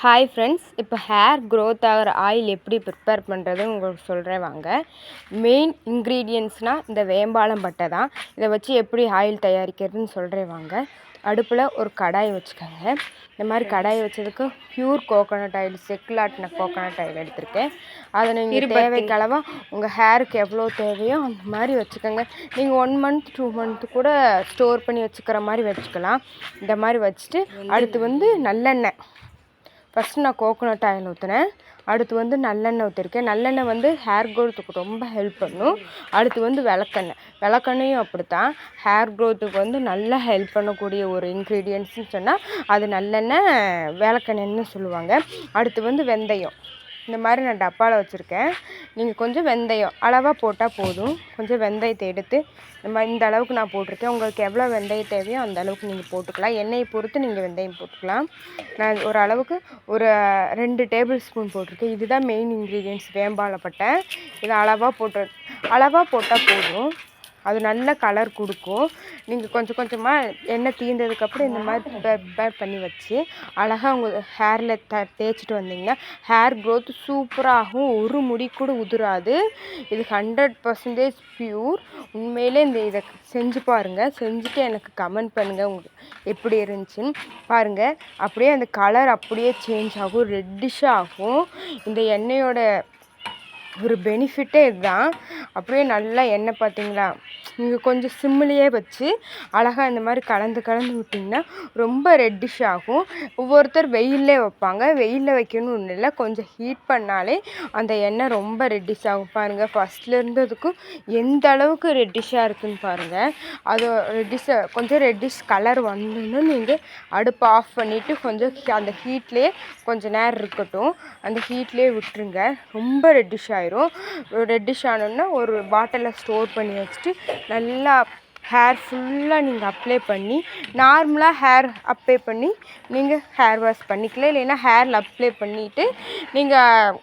Hi friends, இப்போ hair growth ஆகிற oil எப்படி ப்ரிப்பேர் பண்ணுறதுன்னு உங்களுக்கு சொல்கிறேன் வாங்க. மெயின் இன்க்ரீடியன்ட்ஸ்னால் இந்த வேம்பாலம் பட்டை தான். இதை வச்சு எப்படி ஆயில் தயாரிக்கிறதுன்னு சொல்கிறேன் வாங்க. அடுப்பில் ஒரு கடாய் வச்சுக்கோங்க. இந்த மாதிரி கடாய் வச்சதுக்கு ப்யூர் கோகோனட் ஆயில், செக்குலாட்டின கோகோனட் ஆயில் எடுத்திருக்கேன். அதை நீங்கள் தேவைக்கு அளவாக உங்கள் ஹேருக்கு எவ்வளோ தேவையோ அந்த மாதிரி வச்சுக்கோங்க. நீங்கள் 1 மந்த் 2 மந்த்து கூட ஸ்டோர் பண்ணி வச்சுக்கிற மாதிரி வச்சுக்கலாம். இந்த மாதிரி வச்சுட்டு அடுத்து நல்லெண்ணெய். ஃபஸ்ட்டு நான் கோகோனட் ஆயில் ஊற்றினேன். அடுத்து நல்லெண்ணெய் ஊற்றிருக்கேன். நல்லெண்ணெய் ஹேர் க்ரோத்துக்கு ரொம்ப ஹெல்ப் பண்ணும். அடுத்து விளக்கெண்ணையும் அப்படித்தான் ஹேர் க்ரோத்துக்கு நல்லா ஹெல்ப் பண்ணக்கூடிய ஒரு இன்க்ரீடியன்ட்ஸ்னு சொன்னால் அது நல்லெண்ணெய், விளக்கெண்ணெய்னு சொல்லுவாங்க. அடுத்து வெந்தயம். இந்த மாதிரி நான் டப்பாவில் வச்சுருக்கேன். நீங்கள் கொஞ்சம் வெந்தயம் அளவாக போட்டால் போதும். கொஞ்சம் வெந்தயத்தை எடுத்து இந்த அளவுக்கு நான் போட்டிருக்கேன். உங்களுக்கு எவ்வளோ வெந்தயம் தேவையோ அந்த அளவுக்கு நீங்கள் போட்டுக்கலாம். எண்ணெயை பொறுத்து நீங்கள் வெந்தயம் போட்டுக்கலாம். நான் ஒரு அளவுக்கு ஒரு 2 டேபிள் ஸ்பூன் போட்டிருக்கேன். இதுதான் மெயின் இன்க்ரீடியன்ட்ஸ், வேம்பாலப்பட்டை. இதை அளவாக போட்டால் போதும். அது நல்ல கலர் கொடுக்கும். நீங்கள் கொஞ்சம் கொஞ்சமாக எண்ணெய் தீர்ந்ததுக்கப்புறம் இந்த மாதிரி ப்ரிப்பேர் பண்ணி வச்சு அழகாக உங்கள் ஹேரில் தேய்ச்சிட்டு வந்தீங்கன்னா ஹேர் க்ரோத் சூப்பராகும். ஒரு முடி கூட உதிராது. இது 100% ப்யூர். உண்மையிலே இதை செஞ்சு பாருங்கள். செஞ்சுட்டு எனக்கு கமெண்ட் பண்ணுங்கள் உங்களுக்கு எப்படி இருந்துச்சுன்னு. பாருங்கள், அப்படியே அந்த கலர் அப்படியே சேஞ்ச் ஆகும், ரெட்டிஷாக ஆகும். இந்த எண்ணெயோட ஒரு பெனிஃபிட்டே இதுதான். அப்படியே நல்லா எண்ணெய் பார்த்தீங்களா, நீங்கள் கொஞ்சம் சிம்மிலேயே வச்சு அழகாக இந்த மாதிரி கலந்து விட்டிங்கன்னா ரொம்ப ரெட்டிஷ் ஆகும். ஒவ்வொருத்தர் வெயிலே வைப்பாங்க. வெயிலில் வைக்கணும்னு ஒன்றும் இல்லை, கொஞ்சம் ஹீட் பண்ணாலே அந்த எண்ணெய் ரொம்ப ரெட்டிஷ் ஆகும். பாருங்கள், ஃபஸ்ட்டில் இருந்ததுக்கும் எந்த அளவுக்கு ரெட்டிஷாக இருக்குதுன்னு பாருங்கள். அது கொஞ்சம் ரெட்டிஷ் கலர் வந்தோன்னு நீங்கள் அடுப்பை ஆஃப் பண்ணிவிட்டு கொஞ்சம் அந்த ஹீட்லேயே கொஞ்சம் நேரம் இருக்கட்டும். அந்த ஹீட்லேயே விட்டுருங்க. ரொம்ப ரெட்டிஷ் ஆயிரும். ரெட்டிஷ் ஆனோன்னா ஒரு பாட்டிலில் ஸ்டோர் பண்ணி வச்சுட்டு நல்லா ஹேர் ஃபுல்லாக நீங்கள் அப்ளை பண்ணி நார்மலாக ஹேர் அப்ளை பண்ணி நீங்கள் ஹேர் வாஷ் பண்ணிக்கலாம். இல்லைன்னா ஹேரில் அப்ளை பண்ணிவிட்டு நீங்கள்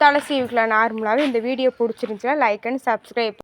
தலை சீவிக்கலாம் நார்மலாகவே. இந்த வீடியோ பிடிச்சிருந்துச்சுன்னா லைக் அண்ட் சப்ஸ்கிரைப்.